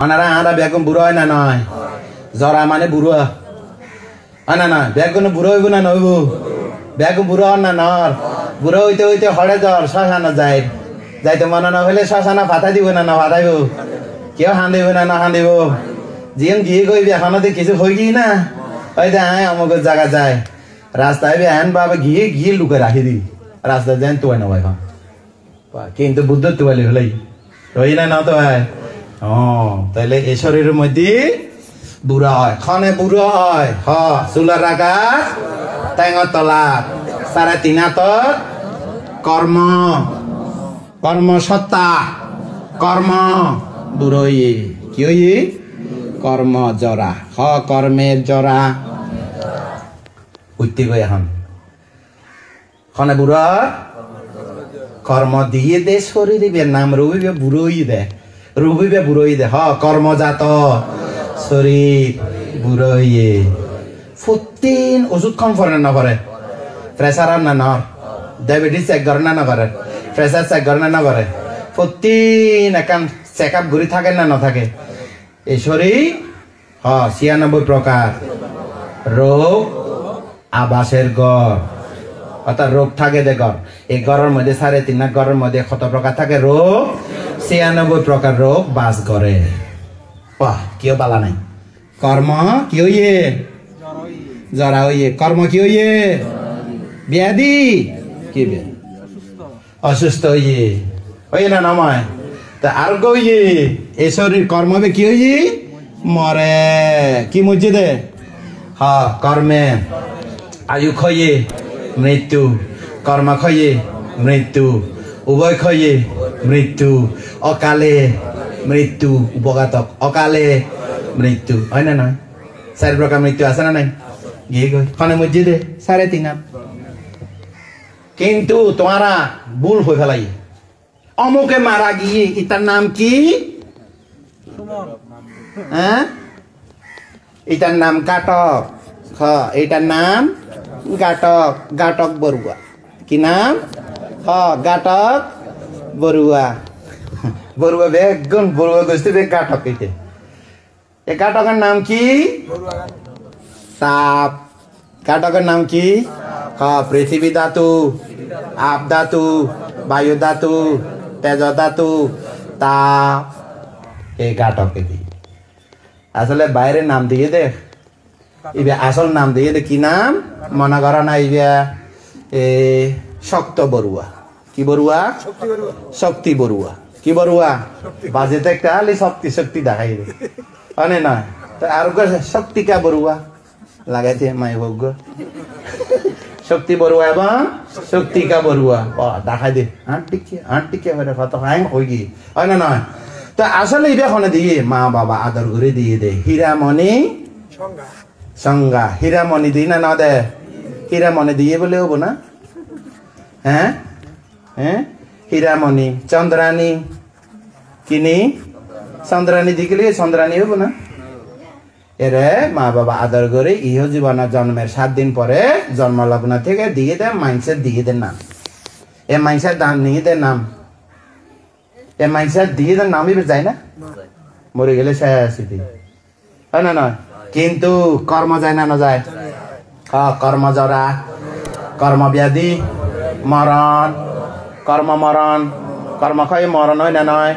আনারা আরা বেগম বুড়ো হয় না নয় জরা মানে বুড়ো না না বেগুন বুড়ো হইব না নইব বেগম বুড়ো হন না নর বুড়ো হইতে হইতে হরে জ্বর শ্মশানা যায় যাইতে মনে না হইলে শ্মশানা ফাটা দিব না না ফাটাইব কেউ হাঁদিব না না হাঁদিব জিম গিয়ে কইবি এখনো কিছু হই গিয়ে না ওই যে হ্যাঁ আমাকে জায়গা যায় রাস্তায় হ্যান বাবা গিয়ে গিয়ে লুকে রাখি দি রাস্তা যেন তোয়াই না ভাই কিন্তু বুদ্ধ তোয়ালি হলেই রই না তো ভাই তাহলে এই শরীরের মধ্যে বুড়া হয় খনে বুড়ো হয় চুলার আকাশ টেঙর তলা 3.5 হাতর কর্ম কর্ম সত্তা কর্ম বুড়ো কি হই কর্ম জরা কর্মের জরা উঠতে গই এখন খনে বুড়া কর্ম দিয়ে দে শরীর নাম রবিবে বুড়োই দে রবিবে বুড়োই দে কর্মজাত শরীর বুড়োই ফুটিন ওষুধ কম করে না করে প্রেসার না না ডায়াবেটিস চেক করে না করে প্রেসার চেক করে না করে ফুটিন একান চেক আপ ঘুরি থাকে না থাকে এই শরীর 96 প্রকার রোগ আবাসের গড় অর্থাৎ রোগ থাকে দে গড় এই গড়ের মধ্যে 3.5 গড়ের মধ্যে কত প্রকার থাকে রোগ 96 প্রকার রোগ বাস করে কেউ বালা নাই কর্ম কি হইয়ে জরা হইয়ে কর্ম কি হইয়ে ব্যাধি কি অসুস্থ হইয়ে হইয়ে না নময় তা আর গইয়ে এই শরীর কর্মবে কি হইয়ে মরে কি মসজিদে কর্মে আয়ু ক্ষয়ে মৃত্যু কর্ম ক্ষয়ে মৃত্যু উভয় ক্ষয়ে মৃত্যু অকালে মৃত্যু উপঘাতক অকালে মৃত্যু হয় না নয় 4 প্রকার মৃত্যু আছে না নাই গিয়ে গই খনে মসজিদে 3.5 কিন্তু তোমারা ভুল হয়ে ফেলাই অমুকে মারা গিয়ে এটার নাম কি হ্যাঁ এটার নাম কাটক এটার নাম গাটক গাটক বড়ুয়া কি নাম গাটক বড়ুয়া বড়ুয়া বেগুন বড়ুয়া গোষ্ঠী বেগ গাটক এইটা এই গাটকের নাম কি সাপ গাটকের নাম কি পৃথিবী ধাতু আপ ধাতু বায়ু ধাতু তেজ ধাতু তাপ এই গাটকে দি আসলে বাইরের নাম দিয়ে দে ইবে আসল নাম দিয়ে দে কি নাম মনে করা না ইবে শক্ত বড়ুয়া কি বড়ুয়া শক্তি বড়ুয়া কি বড়ুয়া বাজেতে একটা আলি শক্তি শক্তি দেখাই দে অনে না তো আর শক্তিকা বড়ুয়া লাগাইতে মাই ভোগ শক্তি বড়ুয়া এবং শক্তিকা বড়ুয়া দেখাই দে আন্টিকে হয়ে কত হ্যাং হয়ে গিয়ে হয় না নয় তো আসলে ইবে খনে দিয়ে মা বাবা আদর করে দিয়ে দে হীরামণি সংজ্ঞা হীরামণি দিই না না দে হীরামণি দিয়ে বলে হবো না হ্যাঁ হ্যাঁ হীরামণি চন্দ্রানী কিনি চন্দ্রানী দিকে চন্দ্রানী হবো না এরে মা বাবা আদর করে ইহ জীবনের জন্মের 7 দিন পরে জন্মলগ্ন থেকে দিয়ে দে মাইন্সের দিয়ে দে নাম এ মাইন্সের দাম নিয়ে দে নাম এ মাইন্সের দিয়ে দে নামই যায় না মরে গেলে শেষ হয় না নয় কিন্তু কর্ম যায় না যায় কর্ম জরা কর্মব্যাধি মরণ কর্ম মরণ কর্ম ক্ষয় মরণ হয় না নয়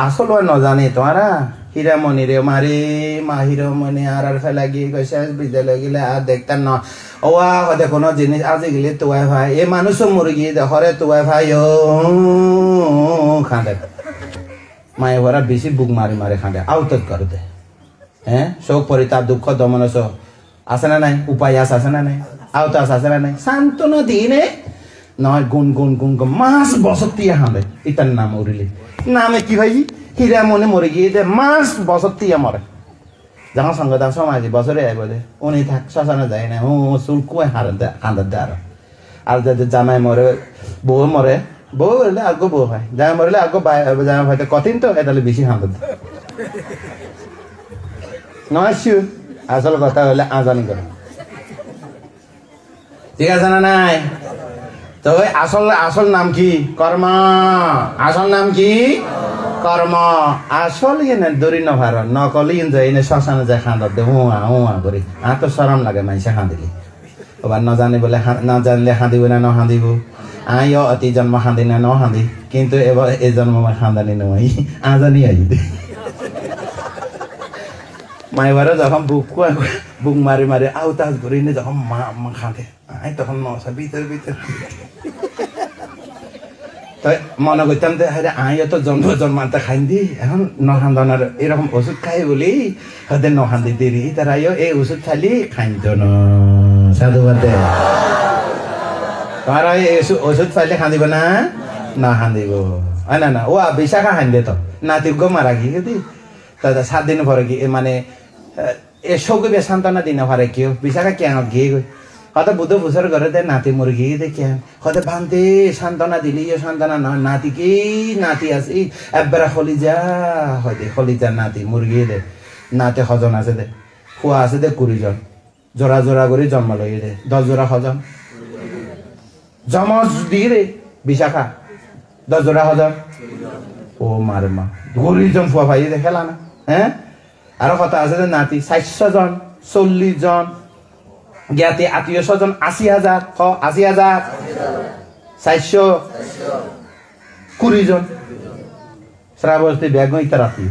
আসল হয় নজানি তোমারা হীরামণি রে মারি মা হীরামণি আর ফেলা গিয়ে কইসা বিদ্যালয় গেলে আর দেখতেন না ও হতে কোনো জিনিস আজি গেলে তোয়াই ভাই এ মানুষ মরে গিয়ে দেখরে তোয়াই ভাই ও খাঁদে মায়ে ওরা বেশি বুক মারি মারি খাঁদে আউট করতে হ্যাঁ শোক পরিতাপ দুঃখ দমন আছে না নাই উপায় আছে না নাই আউট আছে না নাই সান্ত্বনা দিনে নয় গুন গুন গুন গুন মাস বছর দিয়ে হাঁদে এটার নাম উড়িলে নামে কি ভাই হীরামণি মরে গিয়ে দে মাস বছর দিয়ে মরে যখন সঙ্গে দাম সমাজ বছরে আইব দে উনি থাক শ্মশানে যায় না চুল কুয়ায় হাঁদার দে আর জামাই মরে বউ মরে বউ মরলে আগে বউ হয় জামাই মরলে আগে জামাই হয়তো কঠিন তো এটালে বেশি হাঁদার দে নয় শিউ আসল কথা হলে আজানি করে ঠিক আছে না নাই তো আসল আসল নাম কি কর্ম আসল নাম কি কর্ম আসল ইনে দরি নভার নকলি ইনজয় ইনে শ্মশানে যায় খাঁদা দে হুয়া করি তো সরম লাগে মানুষে খাঁদিলে এবার ন জানি বলে না জানলে খাঁদিব না ন খাঁদিব আইও অতি জন্ম খাঁদি না ন খাঁদি কিন্তু এবার এই জন্ম খাঁদানি নয় আজানি আই দে মাইবারে যখন বুক মারি মারি আউতাজ করি নে যখন মা খাঁদে আই তখন নসা ভিতরে তাই মনে করতাম যে হ্যাঁ আইও তো জন্মাতে খাইন দি এখন নখান্দনার এরকম ওষুধ খাই বলি হতে নখান্দি দেরি তার আইও এই ওষুধ খালি খাইন তো ন সাধুবাদে তোমার ওষুধ খাইলে খান্দিব না খান্দিব না ও বিশাখা খাইন্দে তো নাতি গো মারা গিয়ে দি তা 7 দিন পরে গিয়ে মানে এ সৌকে সান্ত্বনা দিন পরে কেউ বিশাখা কেন গিয়ে গই হয়তো বুধ বছর করে দে নাতি মরে গিয়ে দেখে হয়তো ভান্তে সান্ত্বনা দিলি সান্ত্বনা নয় নাতি আছে একবার হলিজা নাতি মুরগি দে নাতে হজন আছে দে খুয়া আছে দে 20 জন জোড়া করে জন্ম লইয়ে দে 10 জোড়া হজন জমজ দিয়ে রে বিশাখা 10 জোড়া হজন ও মারে মা 20 জন ফুয়া ভাই দে খেলা না হ্যাঁ আরো কথা আছে দে নাতি 400 জন 40 জন জ্ঞাতি আত্মীয় স্বজন 80,000 80,000 420 জন শ্রাবস্তি ব্যাগ রাতি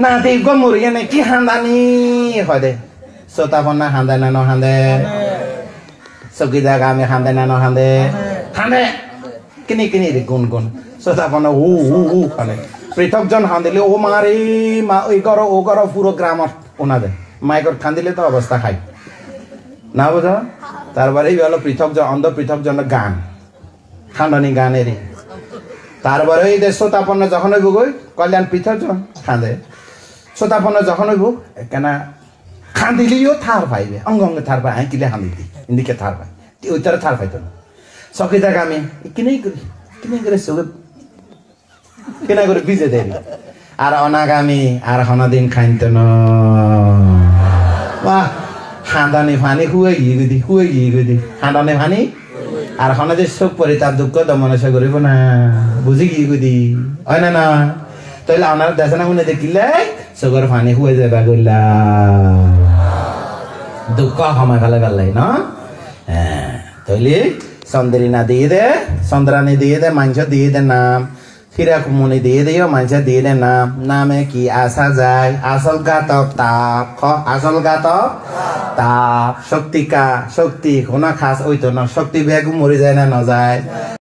না দেখ গমুর এনে কি হান্দানি হয় দে সোতাপন্না হান্দে না ন হান্দে সবকি জায়গা আমি হান্দে না ন হান্দে কিনি রে গুন সোতাপন্না উ হানে পৃথকজন হান্দিলে ও মারে মা ওই করো পুরো গ্রামর ওনা দে মাইকর খান্দিলে তো অবস্থা খাই না বোঝা তারপরে হলো অন্ধ পৃথকজন গান খান্ডনি গানেরই তারপরে এই যে শ্রোতাপন্ন যখন হইব গই কল্যাণ পৃথকজন খান্দে শ্রোতাপন্ন যখন হইব কেনা খান্দিলিও থার পাইবে অঙ্গে থার পাই কিলে খান্দি ইন্দিকে থার পাই ওই তারা থার পাইতো না চকি থাকা আমি কিনেই করে চোখে কেনা করে ভিজে দেয় আর অনাগামী আর হনাদিন খাইত ন হাঁদানি ফানি হুয়ে গিয়ে দি হাঁদানি ফানি আর হনাদে চোখ পরি তার দুঃখ দমনসা করিব না বুঝি গিয়ে গুদি হয় না তাইলে আমার দেশে না শুনে দেখিলে চোখের ফানি হুয়ে যাবা গইলা দুঃখ সময় কালে পেলাই ন হ্যাঁ তাইলে চন্দ্রিনা দিয়ে দে চন্দ্রানী দিয়ে দে মাংস দিয়ে দে নাম ফিরা কুমনি দিয়ে দিও মানুষের দিয়ে দে নামে কি আসা যায় আসল গাতক তাপ শক্তি কোনা খাস ওই তো না শক্তি বেগু মরে যায় না যায়